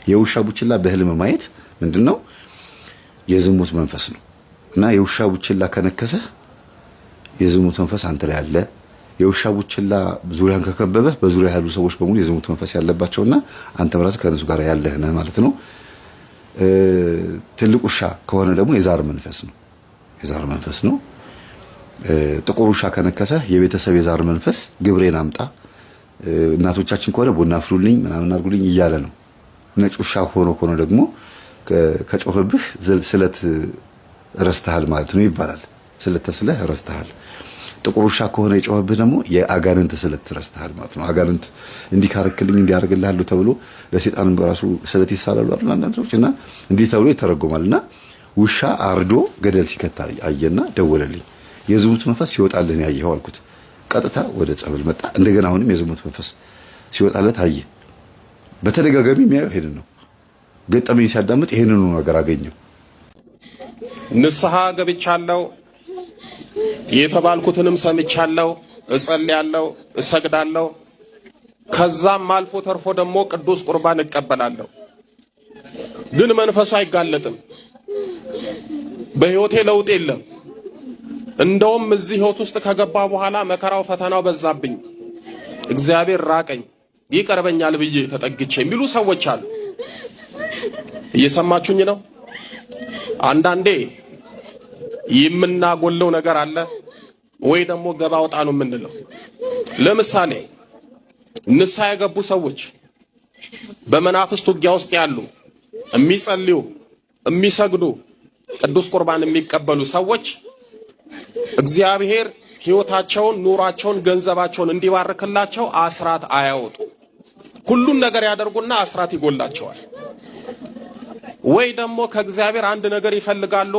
የውሻ ቡችላ በህልም ማየት ምንድነው? የዝሙት መንፈስ ነው። እና የውሻ ቡችላ ከነከሰ የዝሙት መንፈስ አንተ ላይ አለ። የውሻ ቡችላ ዙሪያን ከከበበ በዙሪያ ያሉ ሰዎች በሙሉ የዝሙት መንፈስ ያለባቸውና አንተም ራስህ ከነሱ ጋር ያለህ ነህ ማለት ነው። ትልቅ ውሻ ከሆነ ደግሞ የዛር መንፈስ ነው። የዛር መንፈስ ነው። ጥቁር ውሻ ከነከሰ የቤተሰብ የዛር መንፈስ ግብሬን አምጣ፣ እናቶቻችን ከሆነ ቡና አፍሉልኝ ምናምን አድርጉልኝ እያለ ነው። ነጭ ውሻ ከሆነ ደግሞ ከጮህብህ ስለት ረስተሃል ማለት ነው ይባላል። ስለት ተስለህ ረስተሃል። ጥቁር ውሻ ከሆነ የጮህብህ ደግሞ የአጋንንት ስለት ረስተሃል ማለት ነው። አጋንንት እንዲካረክልኝ እንዲያርግልሃሉ ተብሎ ለሰይጣን በራሱ ስለት ይሳላሉ አይደል አንዳንድ ሰዎች እና እንዲህ ተብሎ ይተረጎማልና ውሻ አርዶ ገደል ሲከታ አየና ደወለልኝ። የዝሙት መንፈስ ሲወጣልን ያየው አልኩት። ቀጥታ ወደ ጸበል መጣ። እንደገና አሁንም የዝሙት መንፈስ ሲወጣለት አየ። በተደጋጋሚ የሚያየው ይሄንን ነው። ገጠመኝ ሲያዳምጥ ይሄንን ነገር አገኘው። ንስሐ ገብቻለሁ፣ የተባልኩትንም ሰምቻለሁ፣ እጸልያለሁ፣ እሰግዳለሁ። ከዛም አልፎ ተርፎ ደግሞ ቅዱስ ቁርባን እቀበላለሁ። ግን መንፈሱ አይጋለጥም። በህይወቴ ለውጥ የለም። እንደውም እዚህ ህይወት ውስጥ ከገባ በኋላ መከራው ፈተናው በዛብኝ፣ እግዚአብሔር ራቀኝ፣ ይቀርበኛል ብዬ ተጠግቼ የሚሉ ሰዎች አሉ። እየሰማችሁኝ ነው? አንዳንዴ የምናጎለው ነገር አለ ወይ ደግሞ ገባ ወጣ ነው የምንለው። ለምሳሌ ንስሐ የገቡ ሰዎች በመናፍስት ውጊያ ውስጥ ያሉ የሚጸልዩ የሚሰግዱ ቅዱስ ቁርባን የሚቀበሉ ሰዎች እግዚአብሔር ህይወታቸውን፣ ኑሯቸውን፣ ገንዘባቸውን እንዲባርክላቸው አስራት አያወጡ። ሁሉን ነገር ያደርጉና አስራት ይጎላቸዋል። ወይ ደግሞ ከእግዚአብሔር አንድ ነገር ይፈልጋሉ፣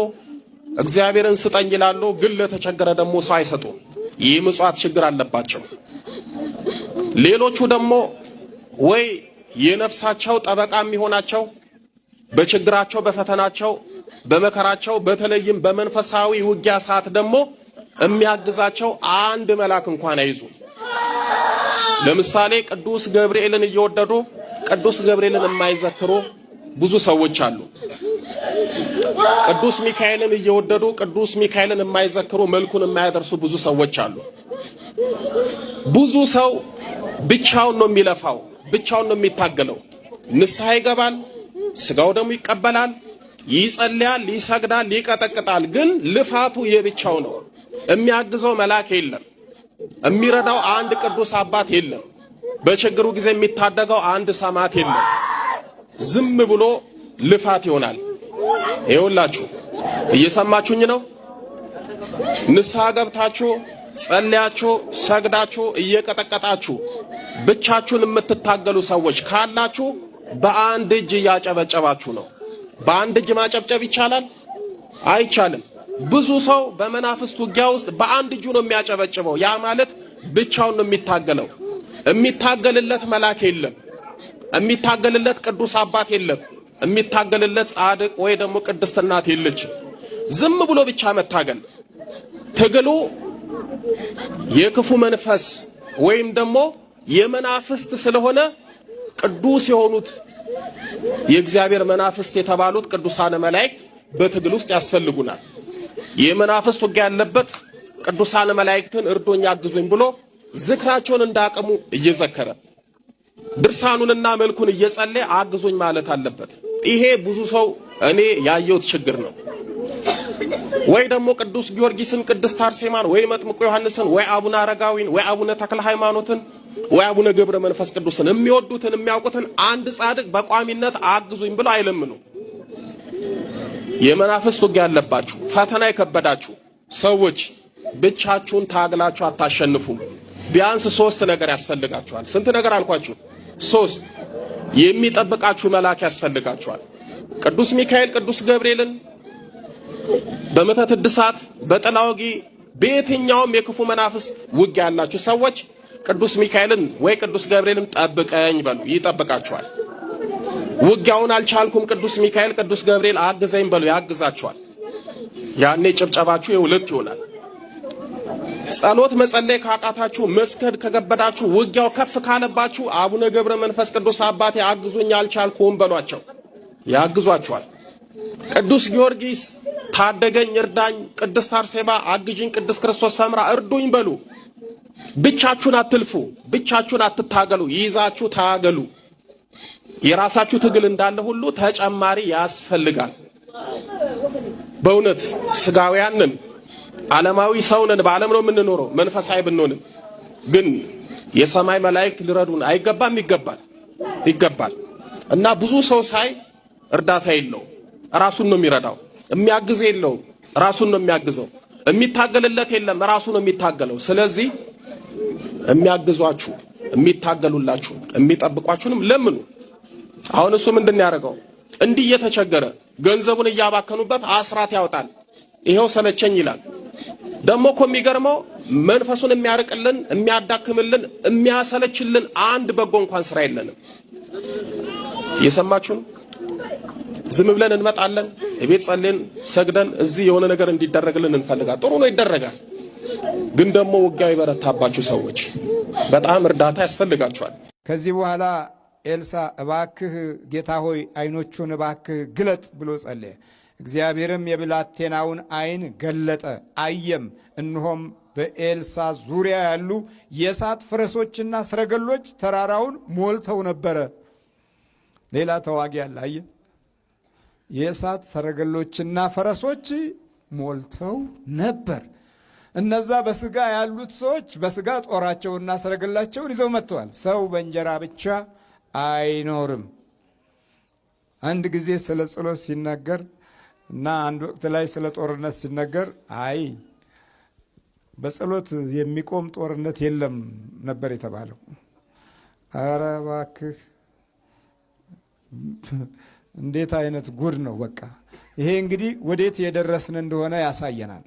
እግዚአብሔርን ስጠኝ ይላሉ፣ ግን ለተቸገረ ደግሞ ሰው አይሰጡም። ይህ ምጽዋት ችግር አለባቸው። ሌሎቹ ደግሞ ወይ የነፍሳቸው ጠበቃ የሚሆናቸው በችግራቸው፣ በፈተናቸው፣ በመከራቸው በተለይም በመንፈሳዊ ውጊያ ሰዓት ደግሞ የሚያግዛቸው አንድ መልአክ እንኳን አይዙ። ለምሳሌ ቅዱስ ገብርኤልን እየወደዱ ቅዱስ ገብርኤልን የማይዘክሩ ብዙ ሰዎች አሉ። ቅዱስ ሚካኤልን እየወደዱ ቅዱስ ሚካኤልን የማይዘክሩ መልኩን የማያደርሱ ብዙ ሰዎች አሉ። ብዙ ሰው ብቻውን ነው የሚለፋው፣ ብቻውን ነው የሚታገለው። ንስሐ ይገባል፣ ስጋው ደግሞ ይቀበላል፣ ይጸልያል፣ ይሰግዳል፣ ይቀጠቅጣል። ግን ልፋቱ የብቻው ነው። የሚያግዘው መልአክ የለም። የሚረዳው አንድ ቅዱስ አባት የለም። በችግሩ ጊዜ የሚታደገው አንድ ሰማዕት የለም። ዝም ብሎ ልፋት ይሆናል። ይኸውላችሁ እየሰማችሁኝ ነው? ንስሐ ገብታችሁ ጸልያችሁ ሰግዳችሁ እየቀጠቀጣችሁ ብቻችሁን የምትታገሉ ሰዎች ካላችሁ በአንድ እጅ እያጨበጨባችሁ ነው። በአንድ እጅ ማጨብጨብ ይቻላል? አይቻልም። ብዙ ሰው በመናፍስት ውጊያ ውስጥ በአንድ እጁ ነው የሚያጨበጭበው። ያ ማለት ብቻውን ነው የሚታገለው። የሚታገልለት መልአክ የለም። የሚታገልለት ቅዱስ አባት የለም። የሚታገልለት ጻድቅ ወይ ደግሞ ቅድስት እናት የለችም። ዝም ብሎ ብቻ መታገል። ትግሉ የክፉ መንፈስ ወይም ደግሞ የመናፍስት ስለሆነ ቅዱስ የሆኑት የእግዚአብሔር መናፍስት የተባሉት ቅዱሳነ መላእክት በትግል ውስጥ ያስፈልጉናል። የመናፍስት ውጊያ ያለበት ቅዱሳነ መላእክትን እርዶኛ አግዙኝ ብሎ ዝክራቸውን እንዳቀሙ እየዘከረ ድርሳኑንና መልኩን እየጸለየ አግዙኝ ማለት አለበት። ይሄ ብዙ ሰው እኔ ያየሁት ችግር ነው። ወይ ደግሞ ቅዱስ ጊዮርጊስን፣ ቅድስት አርሴማን፣ ወይ መጥምቁ ዮሐንስን፣ ወይ አቡነ አረጋዊን፣ ወይ አቡነ ተክለ ሃይማኖትን፣ ወይ አቡነ ገብረ መንፈስ ቅዱስን የሚወዱትን የሚያውቁትን አንድ ጻድቅ በቋሚነት አግዙኝ ብለው አይለምኑ። የመናፍስት ውጊያ ያለባችሁ ፈተና የከበዳችሁ ሰዎች ብቻችሁን ታግላችሁ አታሸንፉም። ቢያንስ 3 ነገር ያስፈልጋችኋል። ስንት ነገር አልኳችሁ? 3 የሚጠብቃችሁ መልአክ ያስፈልጋችኋል። ቅዱስ ሚካኤል፣ ቅዱስ ገብርኤልን በመተት እድሳት፣ በጥላ ወጊ፣ በየትኛውም የክፉ መናፍስት ውጊያ ያላችሁ ሰዎች ቅዱስ ሚካኤልን ወይ ቅዱስ ገብርኤልን ጠብቀኝ በሉ፣ ይጠብቃችኋል። ውጊያውን አልቻልኩም፣ ቅዱስ ሚካኤል ቅዱስ ገብርኤል አግዘኝ በሉ፣ ያግዛችኋል። ያኔ ጭብጨባችሁ የሁለት ይሆናል። ጸሎት መጸለይ ካቃታችሁ፣ መስገድ ከገበዳችሁ፣ ውጊያው ከፍ ካለባችሁ አቡነ ገብረ መንፈስ ቅዱስ አባቴ አግዙኝ አልቻልኩም በሏቸው፣ ያግዟችኋል። ቅዱስ ጊዮርጊስ ታደገኝ እርዳኝ፣ ቅድስት አርሴማ አግዥኝ፣ ቅዱስ ክርስቶስ ሰምራ እርዱኝ በሉ። ብቻችሁን አትልፉ፣ ብቻችሁን አትታገሉ፣ ይዛችሁ ታገሉ። የራሳችሁ ትግል እንዳለ ሁሉ ተጨማሪ ያስፈልጋል። በእውነት ስጋውያንን ዓለማዊ ሰውነን በዓለም ነው የምንኖረው። መንፈሳዊ ብንሆንም ግን የሰማይ መላእክት ሊረዱን አይገባም? ይገባል። እና ብዙ ሰው ሳይ እርዳታ የለው፣ ራሱን ነው የሚረዳው። የሚያግዝ የለው፣ ራሱን ነው የሚያግዘው። የሚታገልለት የለም፣ ራሱ ነው የሚታገለው። ስለዚህ የሚያግዟችሁ፣ የሚታገሉላችሁ፣ የሚጠብቋችሁንም ለምኑ። አሁን እሱ ምንድን ያደርገው? እንዲህ እየተቸገረ ገንዘቡን እያባከኑበት አስራት ያወጣል። ይሄው ሰለቸኝ ይላል። ደግሞ እኮ የሚገርመው መንፈሱን የሚያርቅልን፣ የሚያዳክምልን፣ የሚያሰለችልን አንድ በጎ እንኳን ስራ የለንም። እየሰማችሁን? ዝም ብለን እንመጣለን፣ እቤት ጸልየን ሰግደን እዚህ የሆነ ነገር እንዲደረግልን እንፈልጋለን። ጥሩ ነው፣ ይደረጋል። ግን ደግሞ ውጊያው የበረታባችሁ ሰዎች በጣም እርዳታ ያስፈልጋችኋል። ከዚህ በኋላ ኤልሳ እባክህ ጌታ ሆይ ዓይኖቹን እባክህ ግለጥ ብሎ ጸለየ። እግዚአብሔርም የብላቴናውን ዓይን ገለጠ፣ አየም። እነሆም በኤልሳ ዙሪያ ያሉ የእሳት ፈረሶችና ሰረገሎች ተራራውን ሞልተው ነበረ። ሌላ ተዋጊ አለ። አየ፣ የእሳት ሰረገሎችና ፈረሶች ሞልተው ነበር። እነዛ በስጋ ያሉት ሰዎች በስጋ ጦራቸውና ሰረገላቸውን ይዘው መጥተዋል። ሰው በእንጀራ ብቻ አይኖርም። አንድ ጊዜ ስለ ጸሎት ሲነገር እና አንድ ወቅት ላይ ስለ ጦርነት ሲነገር አይ በጸሎት የሚቆም ጦርነት የለም ነበር የተባለው። ኧረ እባክህ እንዴት አይነት ጉድ ነው! በቃ ይሄ እንግዲህ ወዴት የደረስን እንደሆነ ያሳየናል።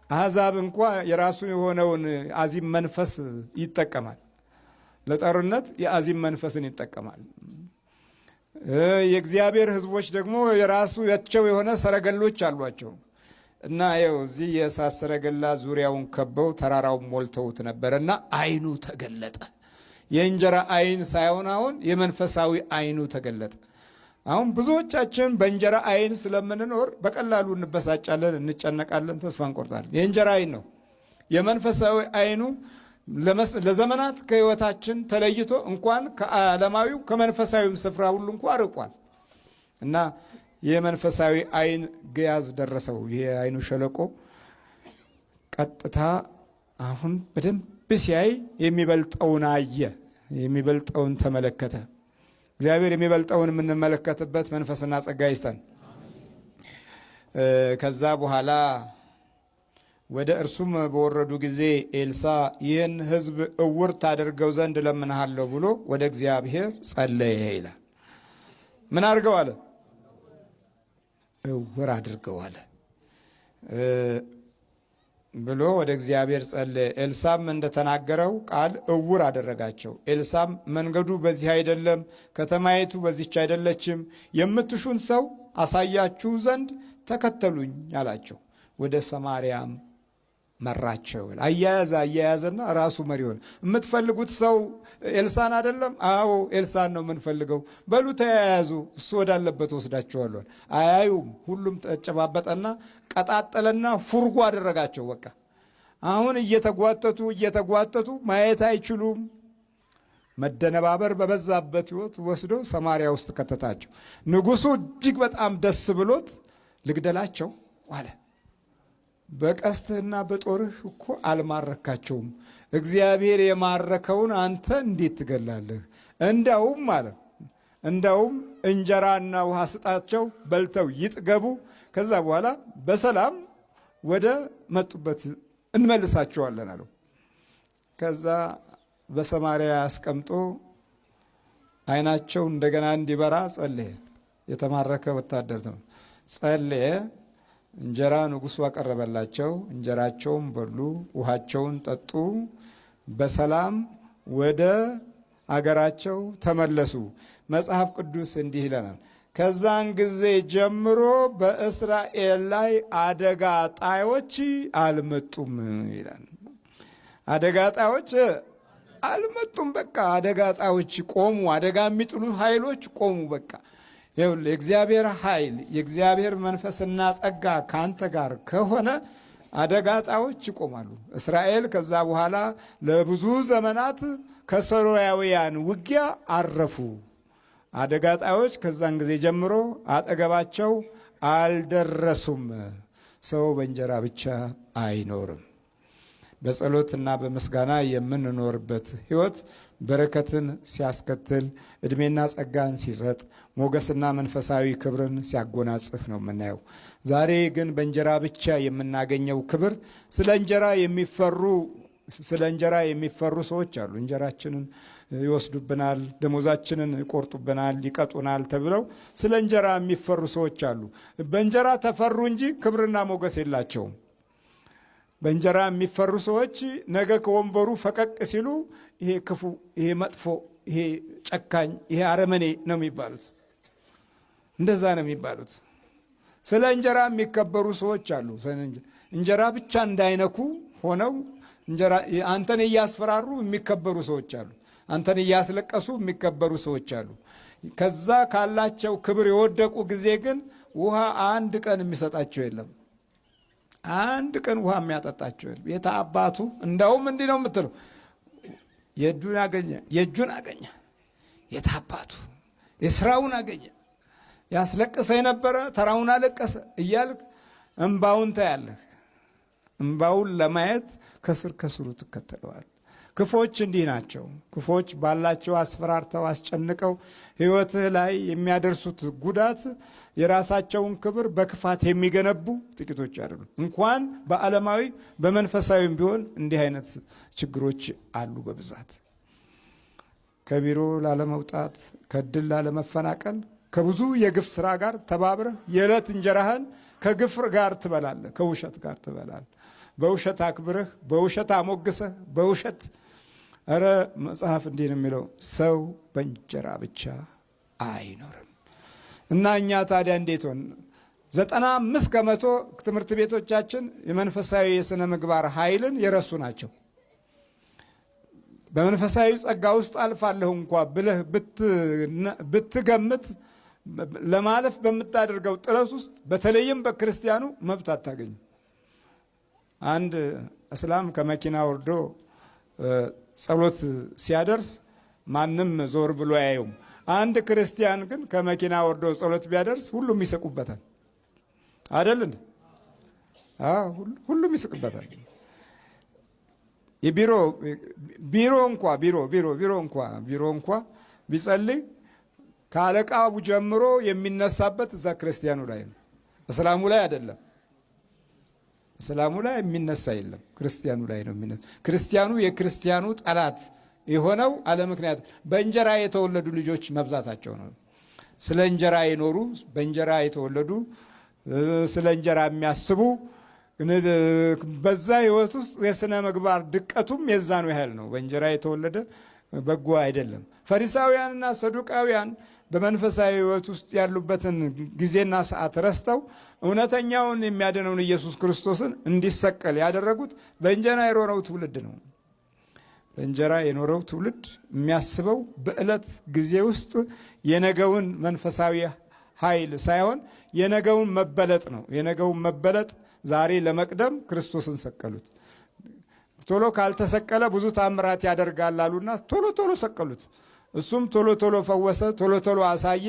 አሕዛብ እንኳ የራሱ የሆነውን አዚም መንፈስ ይጠቀማል። ለጦርነት የአዚም መንፈስን ይጠቀማል። የእግዚአብሔር ሕዝቦች ደግሞ የራሳቸው የሆነ ሰረገሎች አሏቸው እና ይኸው እዚህ የእሳት ሰረገላ ዙሪያውን ከበው ተራራውን ሞልተውት ነበርና ዓይኑ ተገለጠ። የእንጀራ ዓይን ሳይሆን አሁን የመንፈሳዊ ዓይኑ ተገለጠ። አሁን ብዙዎቻችን በእንጀራ ዓይን ስለምንኖር በቀላሉ እንበሳጫለን፣ እንጨነቃለን፣ ተስፋ እንቆርጣለን። የእንጀራ ዓይን ነው። የመንፈሳዊ ዓይኑ ለዘመናት ከሕይወታችን ተለይቶ እንኳን ከዓለማዊው ከመንፈሳዊም ስፍራ ሁሉ እንኳ አርቋል እና የመንፈሳዊ ዓይን ግያዝ ደረሰው። ይሄ ዓይኑ ሸለቆ ቀጥታ አሁን በደንብ ሲያይ የሚበልጠውን አየ፣ የሚበልጠውን ተመለከተ። እግዚአብሔር የሚበልጠውን የምንመለከትበት መንፈስና ጸጋ ይስጠን። ከዛ በኋላ ወደ እርሱም በወረዱ ጊዜ ኤልሳ ይህን ሕዝብ እውር ታደርገው ዘንድ እለምንሃለሁ ብሎ ወደ እግዚአብሔር ጸለየ ይላል። ምን አድርገው አለ? እውር አድርገው አለ ብሎ ወደ እግዚአብሔር ጸለየ። ኤልሳም እንደተናገረው ቃል እውር አደረጋቸው። ኤልሳም መንገዱ በዚህ አይደለም፣ ከተማይቱ በዚች አይደለችም፣ የምትሹን ሰው አሳያችሁ ዘንድ ተከተሉኝ አላቸው። ወደ ሰማርያም መራቸው። አያያዘና ራሱ መሪ ሆነ። የምትፈልጉት ሰው ኤልሳን አይደለም? አዎ ኤልሳን ነው የምንፈልገው። በሉ ተያያዙ፣ እሱ ወዳለበት ወስዳቸዋለሁ። አያዩም። ሁሉም ተጨባበጠና ቀጣጠለና ፉርጎ አደረጋቸው። በቃ አሁን እየተጓተቱ ማየት አይችሉም። መደነባበር በበዛበት ሕይወት ወስዶ ሰማርያ ውስጥ ከተታቸው። ንጉሡ እጅግ በጣም ደስ ብሎት ልግደላቸው አለ። በቀስትህና በጦርህ እኮ አልማረካቸውም። እግዚአብሔር የማረከውን አንተ እንዴት ትገላለህ? እንዳውም እንጀራና ውሃ ስጣቸው፣ በልተው ይጥገቡ። ከዛ በኋላ በሰላም ወደ መጡበት እንመልሳቸዋለን አለው። ከዛ በሰማርያ አስቀምጦ ዓይናቸው እንደገና እንዲበራ ጸለየ። የተማረከ ወታደር ጸለየ። እንጀራ ንጉሡ አቀረበላቸው። እንጀራቸውን በሉ፣ ውሃቸውን ጠጡ፣ በሰላም ወደ አገራቸው ተመለሱ። መጽሐፍ ቅዱስ እንዲህ ይለናል፣ ከዛን ጊዜ ጀምሮ በእስራኤል ላይ አደጋ ጣዮች አልመጡም ይላል። አደጋ ጣዮች አልመጡም። በቃ አደጋ ጣዮች ቆሙ። አደጋ የሚጥሉ ኃይሎች ቆሙ። በቃ የእግዚአብሔር ኃይል የእግዚአብሔር መንፈስና ጸጋ ካንተ ጋር ከሆነ አደጋ ጣዮች ይቆማሉ። እስራኤል ከዛ በኋላ ለብዙ ዘመናት ከሶርያውያን ውጊያ አረፉ። አደጋ ጣዮች ከዛን ጊዜ ጀምሮ አጠገባቸው አልደረሱም። ሰው በእንጀራ ብቻ አይኖርም። በጸሎትና በምስጋና የምንኖርበት ሕይወት በረከትን ሲያስከትል ዕድሜና ጸጋን ሲሰጥ ሞገስና መንፈሳዊ ክብርን ሲያጎናጽፍ ነው የምናየው። ዛሬ ግን በእንጀራ ብቻ የምናገኘው ክብር ስለ እንጀራ የሚፈሩ ሰዎች አሉ። እንጀራችንን ይወስዱብናል፣ ደሞዛችንን ይቆርጡብናል፣ ይቀጡናል ተብለው ስለ እንጀራ የሚፈሩ ሰዎች አሉ። በእንጀራ ተፈሩ እንጂ ክብርና ሞገስ የላቸውም። በእንጀራ የሚፈሩ ሰዎች ነገ ከወንበሩ ፈቀቅ ሲሉ ይሄ ክፉ፣ ይሄ መጥፎ፣ ይሄ ጨካኝ፣ ይሄ አረመኔ ነው የሚባሉት። እንደዛ ነው የሚባሉት። ስለ እንጀራ የሚከበሩ ሰዎች አሉ። እንጀራ ብቻ እንዳይነኩ ሆነው አንተን እያስፈራሩ የሚከበሩ ሰዎች አሉ። አንተን እያስለቀሱ የሚከበሩ ሰዎች አሉ። ከዛ ካላቸው ክብር የወደቁ ጊዜ ግን ውሃ አንድ ቀን የሚሰጣቸው የለም። አንድ ቀን ውሃ የሚያጠጣቸው የለም። የታ አባቱ እንደውም እንዲህ ነው የምትለው፣ የእጁን አገኘ፣ የታ አባቱ የስራውን አገኘ፣ ያስለቅሰ የነበረ ተራውን አለቀሰ እያልክ እምባውን ታያለህ። እምባውን ለማየት ከስር ከስሩ ትከተለዋል። ክፎች እንዲህ ናቸው። ክፎች ባላቸው አስፈራርተው አስጨንቀው ሕይወትህ ላይ የሚያደርሱት ጉዳት የራሳቸውን ክብር በክፋት የሚገነቡ ጥቂቶች አይደሉም። እንኳን በዓለማዊ በመንፈሳዊም ቢሆን እንዲህ አይነት ችግሮች አሉ በብዛት። ከቢሮ ላለመውጣት፣ ከእድል ላለመፈናቀል፣ ከብዙ የግፍ ስራ ጋር ተባብረህ የዕለት እንጀራህን ከግፍ ጋር ትበላለህ፣ ከውሸት ጋር ትበላለህ። በውሸት አክብረህ፣ በውሸት አሞግሰህ፣ በውሸት እረ መጽሐፍ እንዲህ ነው የሚለው፣ ሰው በእንጀራ ብቻ አይኖርም። እና እኛ ታዲያ እንዴት ሆን? 95 ከመቶ ትምህርት ቤቶቻችን የመንፈሳዊ የሥነ ምግባር ኃይልን የረሱ ናቸው። በመንፈሳዊ ጸጋ ውስጥ አልፋለሁ እንኳ ብለህ ብትገምት ለማለፍ በምታደርገው ጥረት ውስጥ በተለይም በክርስቲያኑ መብት አታገኝም። አንድ እስላም ከመኪና ወርዶ ጸሎት ሲያደርስ ማንም ዞር ብሎ አያዩም። አንድ ክርስቲያን ግን ከመኪና ወርዶ ጸሎት ቢያደርስ ሁሉም ይስቁበታል። አይደል እንዴ? ሁሉም ይስቁበታል። ቢሮ እንኳ ቢጸልይ ከአለቃው ጀምሮ የሚነሳበት እዛ ክርስቲያኑ ላይ ነው። እስላሙ ላይ አይደለም። እስላሙ ላይ የሚነሳ የለም፣ ክርስቲያኑ ላይ ነው የሚነሳ። ክርስቲያኑ የክርስቲያኑ ጠላት የሆነው አለ ምክንያት በእንጀራ የተወለዱ ልጆች መብዛታቸው ነው። ስለ እንጀራ የኖሩ በእንጀራ የተወለዱ ስለ እንጀራ የሚያስቡ በዛ ሕይወት ውስጥ የሥነ ምግባር ድቀቱም የዛኑ ያህል ነው። በእንጀራ የተወለደ በጎ አይደለም። ፈሪሳውያንና ሰዱቃውያን በመንፈሳዊ ሕይወት ውስጥ ያሉበትን ጊዜና ሰዓት ረስተው እውነተኛውን የሚያድነውን ኢየሱስ ክርስቶስን እንዲሰቀል ያደረጉት በእንጀራ የኖረው ትውልድ ነው። በእንጀራ የኖረው ትውልድ የሚያስበው በዕለት ጊዜ ውስጥ የነገውን መንፈሳዊ ኃይል ሳይሆን የነገውን መበለጥ ነው። የነገውን መበለጥ ዛሬ ለመቅደም ክርስቶስን ሰቀሉት። ቶሎ ካልተሰቀለ ብዙ ታምራት ያደርጋል አሉና ቶሎ ቶሎ ሰቀሉት። እሱም ቶሎ ቶሎ ፈወሰ፣ ቶሎ ቶሎ አሳየ።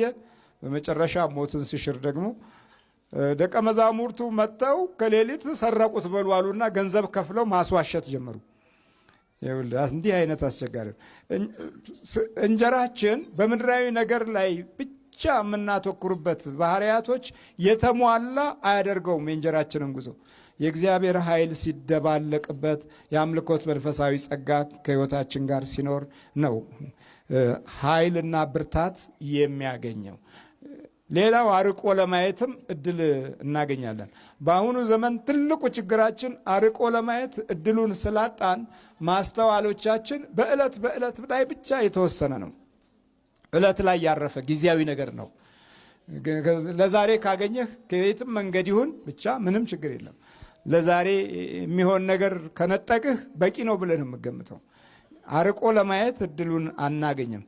በመጨረሻ ሞትን ሲሽር ደግሞ ደቀ መዛሙርቱ መጥተው ከሌሊት ሰረቁት በሉ አሉና ገንዘብ ከፍለው ማስዋሸት ጀመሩ። እንዲህ አይነት አስቸጋሪ እንጀራችን በምድራዊ ነገር ላይ ብቻ የምናተኩርበት ባህሪያቶች የተሟላ አያደርገውም። የእንጀራችንን ጉዞ የእግዚአብሔር ኃይል ሲደባለቅበት የአምልኮት መንፈሳዊ ጸጋ ከሕይወታችን ጋር ሲኖር ነው ኃይልና ብርታት የሚያገኘው። ሌላው አርቆ ለማየትም እድል እናገኛለን። በአሁኑ ዘመን ትልቁ ችግራችን አርቆ ለማየት እድሉን ስላጣን ማስተዋሎቻችን በዕለት ላይ ብቻ የተወሰነ ነው። ዕለት ላይ ያረፈ ጊዜያዊ ነገር ነው። ለዛሬ ካገኘህ ከየትም መንገድ ይሁን ብቻ ምንም ችግር የለም። ለዛሬ የሚሆን ነገር ከነጠቅህ በቂ ነው ብለን የምገምተው። አርቆ ለማየት እድሉን አናገኝም።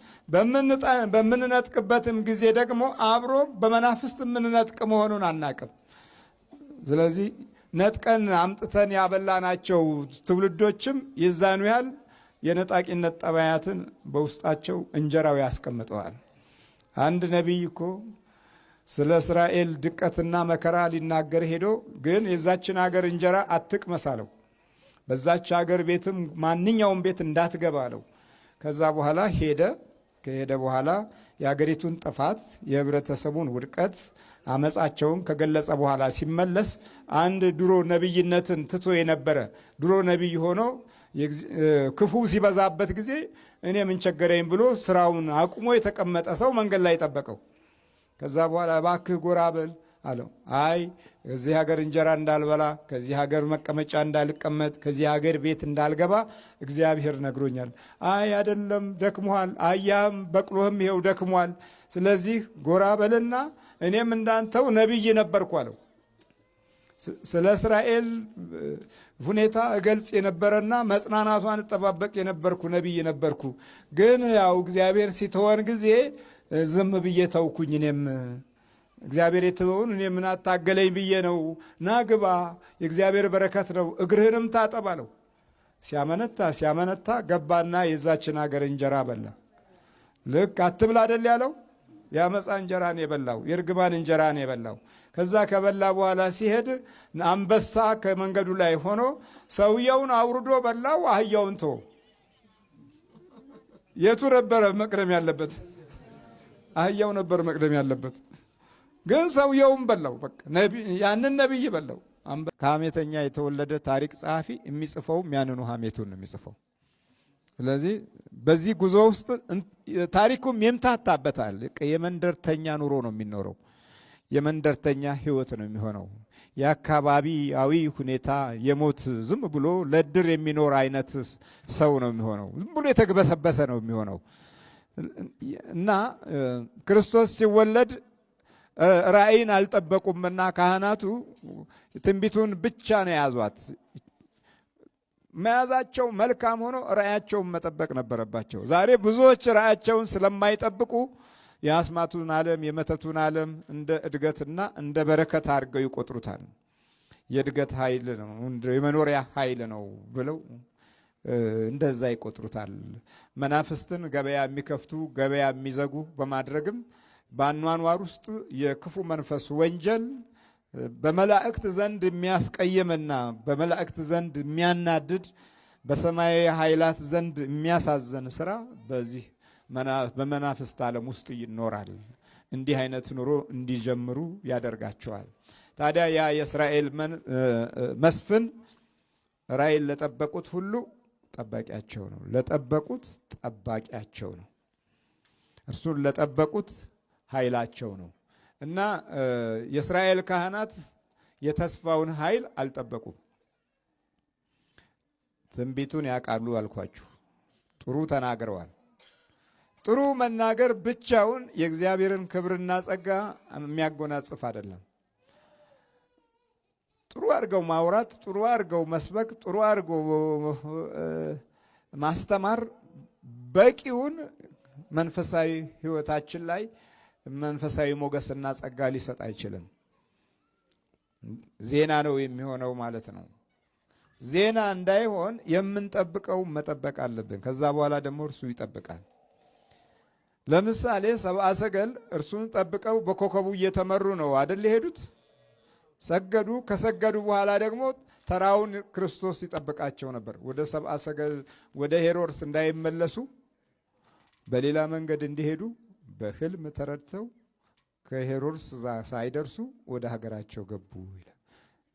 በምንነጥቅበትም ጊዜ ደግሞ አብሮ በመናፍስት የምንነጥቅ መሆኑን አናቅም። ስለዚህ ነጥቀን አምጥተን ያበላናቸው ትውልዶችም የዛኑ ያህል የነጣቂነት ጠባያትን በውስጣቸው እንጀራው ያስቀምጠዋል። አንድ ነቢይ እኮ ስለ እስራኤል ድቀትና መከራ ሊናገር ሄዶ ግን የዛችን ሀገር እንጀራ አትቅመስ አለው። በዛች ሀገር ቤትም ማንኛውም ቤት እንዳትገባ አለው። ከዛ በኋላ ከሄደ በኋላ የሀገሪቱን ጥፋት፣ የህብረተሰቡን ውድቀት፣ አመፃቸውን ከገለጸ በኋላ ሲመለስ አንድ ድሮ ነቢይነትን ትቶ የነበረ ድሮ ነቢይ ሆኖ ክፉ ሲበዛበት ጊዜ እኔ ምን ቸገረኝ ብሎ ስራውን አቁሞ የተቀመጠ ሰው መንገድ ላይ ጠበቀው። ከዛ በኋላ እባክህ ጎራ በል አለው። አይ ከዚህ ሀገር እንጀራ እንዳልበላ፣ ከዚህ ሀገር መቀመጫ እንዳልቀመጥ፣ ከዚህ ሀገር ቤት እንዳልገባ እግዚአብሔር ነግሮኛል። አይ አይደለም ደክሟል፣ አያም በቅሎህም ይሄው ደክሟል። ስለዚህ ጎራ በልና እኔም እንዳንተው ነቢይ ነበርኩ አለው። ስለ እስራኤል ሁኔታ እገልጽ የነበረና መጽናናቷን እጠባበቅ የነበርኩ ነቢይ ነበርኩ። ግን ያው እግዚአብሔር ሲተወን ጊዜ ዝም ብዬ ተውኩኝ። እኔም እግዚአብሔር የተወውን እኔ ምን አታገለኝ ብዬ ነው። ና ግባ፣ የእግዚአብሔር በረከት ነው፣ እግርህንም ታጠብ አለው። ሲያመነታ ገባና የዛችን ሀገር እንጀራ በላ። ልክ አትብላ አይደል ያለው? የአመፃ እንጀራ ነው የበላው፣ የእርግማን እንጀራ ነው የበላው። ከዛ ከበላ በኋላ ሲሄድ አንበሳ ከመንገዱ ላይ ሆኖ ሰውየውን አውርዶ በላው፣ አህያውን ተወው። የቱ ነበረ መቅደም ያለበት? አህያው ነበር መቅደም ያለበት። ግን ሰውየውን በላው። በቃ ያንን ነቢይ በላው። ከሐሜተኛ የተወለደ ታሪክ ጸሐፊ የሚጽፈውም ያንኑ ሐሜቱን ነው የሚጽፈው። ስለዚህ በዚህ ጉዞ ውስጥ ታሪኩም ይምታታበታል። የመንደርተኛ ኑሮ ነው የሚኖረው። የመንደርተኛ ህይወት ነው የሚሆነው። የአካባቢያዊ ሁኔታ የሞት ዝም ብሎ ለድር የሚኖር አይነት ሰው ነው የሚሆነው። ዝም ብሎ የተግበሰበሰ ነው የሚሆነው እና ክርስቶስ ሲወለድ ራእይን አልጠበቁምና ካህናቱ ትንቢቱን ብቻ ነው የያዟት። መያዛቸው መልካም ሆኖ ራእያቸውን መጠበቅ ነበረባቸው። ዛሬ ብዙዎች ራእያቸውን ስለማይጠብቁ የአስማቱን ዓለም የመተቱን ዓለም እንደ እድገትና እንደ በረከት አድርገው ይቆጥሩታል። የእድገት ኃይል ነው፣ የመኖሪያ ኃይል ነው ብለው እንደዛ ይቆጥሩታል። መናፍስትን ገበያ የሚከፍቱ ገበያ የሚዘጉ በማድረግም በአኗኗር ውስጥ የክፉ መንፈስ ወንጀል በመላእክት ዘንድ የሚያስቀይምና በመላእክት ዘንድ የሚያናድድ በሰማያዊ ኃይላት ዘንድ የሚያሳዘን ስራ በዚህ በመናፍስት ዓለም ውስጥ ይኖራል። እንዲህ አይነት ኑሮ እንዲጀምሩ ያደርጋቸዋል። ታዲያ ያ የእስራኤል መስፍን ራእይን ለጠበቁት ሁሉ ጠባቂያቸው ነው። ለጠበቁት ጠባቂያቸው ነው። እርሱን ለጠበቁት ኃይላቸው ነው እና የእስራኤል ካህናት የተስፋውን ኃይል አልጠበቁም። ትንቢቱን ያውቃሉ አልኳችሁ። ጥሩ ተናግረዋል። ጥሩ መናገር ብቻውን የእግዚአብሔርን ክብርና ጸጋ የሚያጎናጽፍ አይደለም። ጥሩ አድርገው ማውራት፣ ጥሩ አድርገው መስበክ፣ ጥሩ አድርገው ማስተማር በቂውን መንፈሳዊ ሕይወታችን ላይ መንፈሳዊ ሞገስና ጸጋ ሊሰጥ አይችልም። ዜና ነው የሚሆነው ማለት ነው። ዜና እንዳይሆን የምንጠብቀው መጠበቅ አለብን። ከዛ በኋላ ደግሞ እርሱ ይጠብቃል። ለምሳሌ ሰብአ ሰገል እርሱን ጠብቀው በኮከቡ እየተመሩ ነው አይደል የሄዱት? ሰገዱ። ከሰገዱ በኋላ ደግሞ ተራውን ክርስቶስ ይጠብቃቸው ነበር። ወደ ሰብአ ሰገል ወደ ሄሮድስ እንዳይመለሱ በሌላ መንገድ እንዲሄዱ በሕልም ተረድተው ከሄሮድስ ሳይደርሱ ወደ ሀገራቸው ገቡ ይላል።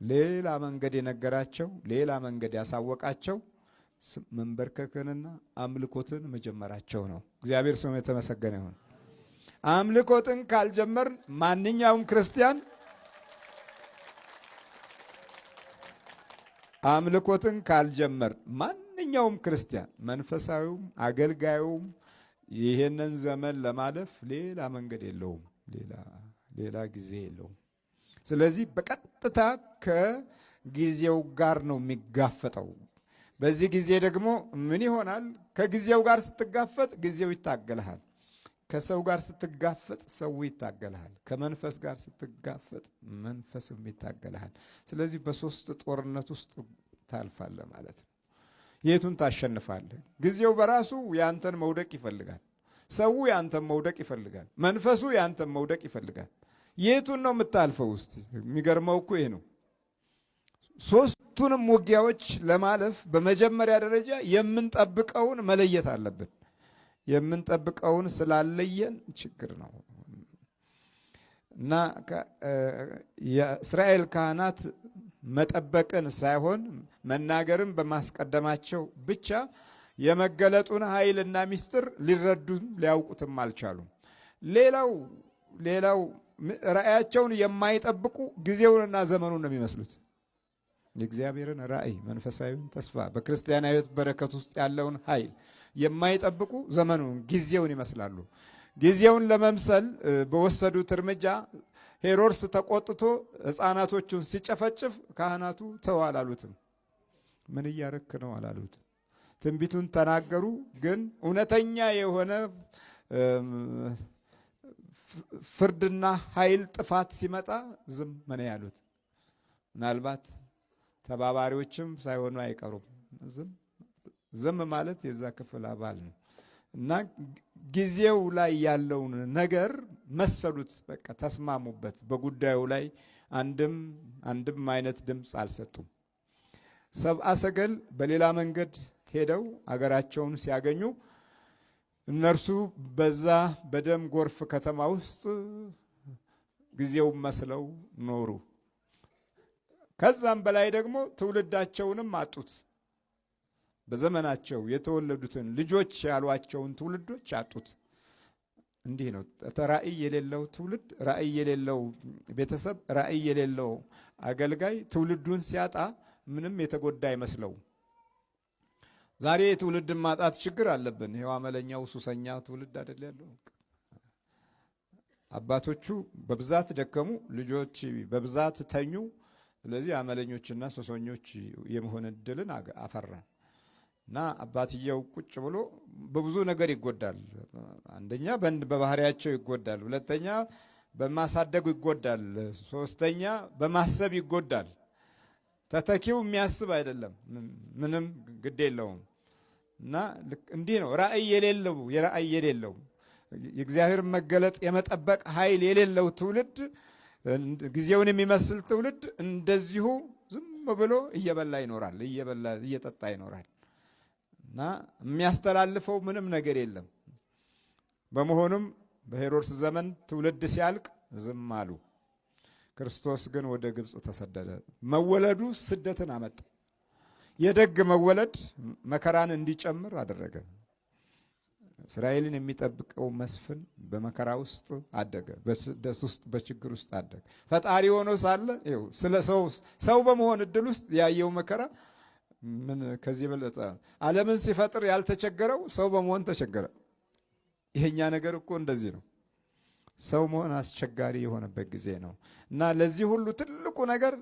ሌላ መንገድ የነገራቸው፣ ሌላ መንገድ ያሳወቃቸው መንበርከክንና አምልኮትን መጀመራቸው ነው። እግዚአብሔር ስሙ የተመሰገነ ይሁን። አምልኮትን ካልጀመር ማንኛውም ክርስቲያን አምልኮትን ካልጀመር ማንኛውም ክርስቲያን መንፈሳዊውም አገልጋዩም ይሄንን ዘመን ለማለፍ ሌላ መንገድ የለውም። ሌላ ሌላ ጊዜ የለውም። ስለዚህ በቀጥታ ከጊዜው ጋር ነው የሚጋፈጠው። በዚህ ጊዜ ደግሞ ምን ይሆናል? ከጊዜው ጋር ስትጋፈጥ ጊዜው ይታገልሃል። ከሰው ጋር ስትጋፈጥ ሰው ይታገልሃል። ከመንፈስ ጋር ስትጋፈጥ መንፈስም ይታገልሃል። ስለዚህ በሶስት ጦርነት ውስጥ ታልፋለህ ማለት ነው። የቱን ታሸንፋለህ? ጊዜው በራሱ ያንተን መውደቅ ይፈልጋል። ሰው ያንተን መውደቅ ይፈልጋል። መንፈሱ ያንተን መውደቅ ይፈልጋል። የቱን ነው የምታልፈው? ውስጥ የሚገርመው እኮ ይሄ ነው። ሶስቱንም ውጊያዎች ለማለፍ በመጀመሪያ ደረጃ የምንጠብቀውን መለየት አለብን። የምንጠብቀውን ስላለየን ችግር ነው እና የእስራኤል ካህናት መጠበቅን ሳይሆን መናገርን በማስቀደማቸው ብቻ የመገለጡን ኃይልና ምስጢር ሊረዱም ሊያውቁትም አልቻሉም። ሌላው ራእያቸውን የማይጠብቁ ጊዜውንና ዘመኑን ነው የሚመስሉት። የእግዚአብሔርን ራእይ፣ መንፈሳዊውን ተስፋ፣ በክርስቲያናዊ በረከት ውስጥ ያለውን ኃይል የማይጠብቁ ዘመኑን ጊዜውን ይመስላሉ። ጊዜውን ለመምሰል በወሰዱት እርምጃ ሄሮድስ ተቆጥቶ ሕፃናቶቹን ሲጨፈጭፍ ካህናቱ ተው አላሉትም። ምን እያረክ ነው አላሉትም። ትንቢቱን ተናገሩ። ግን እውነተኛ የሆነ ፍርድና ኃይል ጥፋት ሲመጣ ዝም ምን ያሉት። ምናልባት ተባባሪዎችም ሳይሆኑ አይቀሩም። ዝም ማለት የዛ ክፍል አባል ነው እና ጊዜው ላይ ያለውን ነገር መሰሉት። በቃ ተስማሙበት። በጉዳዩ ላይ አንድም አይነት ድምፅ አልሰጡም። ሰብአ ሰገል በሌላ መንገድ ሄደው አገራቸውን ሲያገኙ እነርሱ በዛ በደም ጎርፍ ከተማ ውስጥ ጊዜውን መስለው ኖሩ። ከዛም በላይ ደግሞ ትውልዳቸውንም አጡት። በዘመናቸው የተወለዱትን ልጆች ያሏቸውን ትውልዶች አጡት። እንዲህ ነው ራእይ የሌለው ትውልድ፣ ራእይ የሌለው ቤተሰብ፣ ራእይ የሌለው አገልጋይ ትውልዱን ሲያጣ ምንም የተጎዳ አይመስለው። ዛሬ የትውልድን ማጣት ችግር አለብን። ይሄው አመለኛው ሱሰኛ ትውልድ አይደል ያለው። አባቶቹ በብዛት ደከሙ፣ ልጆች በብዛት ተኙ። ስለዚህ አመለኞችና ሱሰኞች የመሆን እድልን አፈራን እና አባትየው ቁጭ ብሎ በብዙ ነገር ይጎዳል። አንደኛ በባህሪያቸው ይጎዳል፣ ሁለተኛ በማሳደጉ ይጎዳል፣ ሶስተኛ በማሰብ ይጎዳል። ተተኪው የሚያስብ አይደለም፣ ምንም ግድ የለውም። እና እንዲህ ነው ራእይ የሌለው የእግዚአብሔር መገለጥ የመጠበቅ ኃይል የሌለው ትውልድ፣ ጊዜውን የሚመስል ትውልድ እንደዚሁ ዝም ብሎ እየበላ ይኖራል፣ እየጠጣ ይኖራል እና የሚያስተላልፈው ምንም ነገር የለም። በመሆኑም በሄሮድስ ዘመን ትውልድ ሲያልቅ ዝም አሉ። ክርስቶስ ግን ወደ ግብፅ ተሰደደ። መወለዱ ስደትን አመጣ። የደግ መወለድ መከራን እንዲጨምር አደረገ። እስራኤልን የሚጠብቀው መስፍን በመከራ ውስጥ አደገ፣ በስደት ውስጥ በችግር ውስጥ አደገ። ፈጣሪ ሆኖ ሳለ ስለ ሰው በመሆን እድል ውስጥ ያየው መከራ ምን ከዚህ በለጠ? ዓለምን ሲፈጥር ያልተቸገረው ሰው በመሆን ተቸገረ። ይሄኛ ነገር እኮ እንደዚህ ነው። ሰው መሆን አስቸጋሪ የሆነበት ጊዜ ነው እና ለዚህ ሁሉ ትልቁ ነገር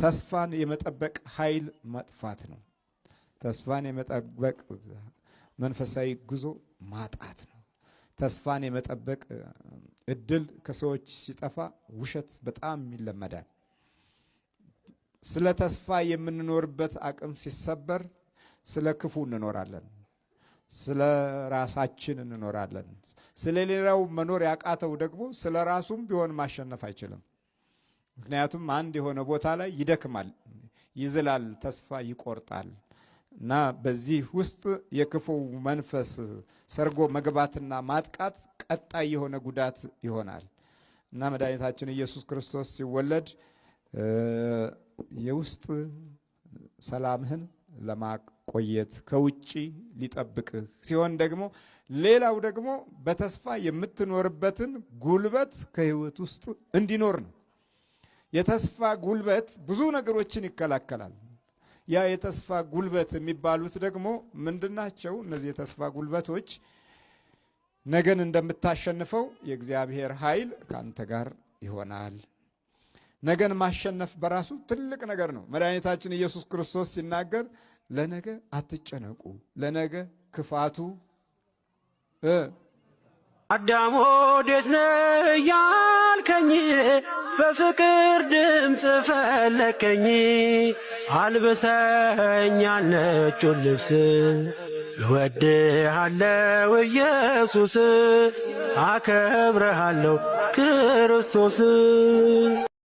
ተስፋን የመጠበቅ ኃይል መጥፋት ነው። ተስፋን የመጠበቅ መንፈሳዊ ጉዞ ማጣት ነው። ተስፋን የመጠበቅ እድል ከሰዎች ሲጠፋ ውሸት በጣም ይለመዳል። ስለ ተስፋ የምንኖርበት አቅም ሲሰበር ስለ ክፉ እንኖራለን፣ ስለ ራሳችን እንኖራለን። ስለ ሌላው መኖር ያቃተው ደግሞ ስለ ራሱም ቢሆን ማሸነፍ አይችልም። ምክንያቱም አንድ የሆነ ቦታ ላይ ይደክማል፣ ይዝላል፣ ተስፋ ይቆርጣል እና በዚህ ውስጥ የክፉ መንፈስ ሰርጎ መግባትና ማጥቃት ቀጣይ የሆነ ጉዳት ይሆናል እና መድኃኒታችን ኢየሱስ ክርስቶስ ሲወለድ የውስጥ ሰላምህን ለማቆየት ከውጪ ሊጠብቅህ ሲሆን ደግሞ ሌላው ደግሞ በተስፋ የምትኖርበትን ጉልበት ከህይወት ውስጥ እንዲኖር ነው። የተስፋ ጉልበት ብዙ ነገሮችን ይከላከላል። ያ የተስፋ ጉልበት የሚባሉት ደግሞ ምንድናቸው? እነዚህ የተስፋ ጉልበቶች ነገን እንደምታሸንፈው የእግዚአብሔር ኃይል ካንተ ጋር ይሆናል። ነገን ማሸነፍ በራሱ ትልቅ ነገር ነው። መድኃኒታችን ኢየሱስ ክርስቶስ ሲናገር ለነገ አትጨነቁ፣ ለነገ ክፋቱ አዳም ወዴት ነህ ያልከኝ፣ በፍቅር ድምፅ ፈለከኝ። አልብሰኝ ነጩን ልብስ፣ እወድሃለሁ ኢየሱስ፣ አከብረሃለሁ ክርስቶስ።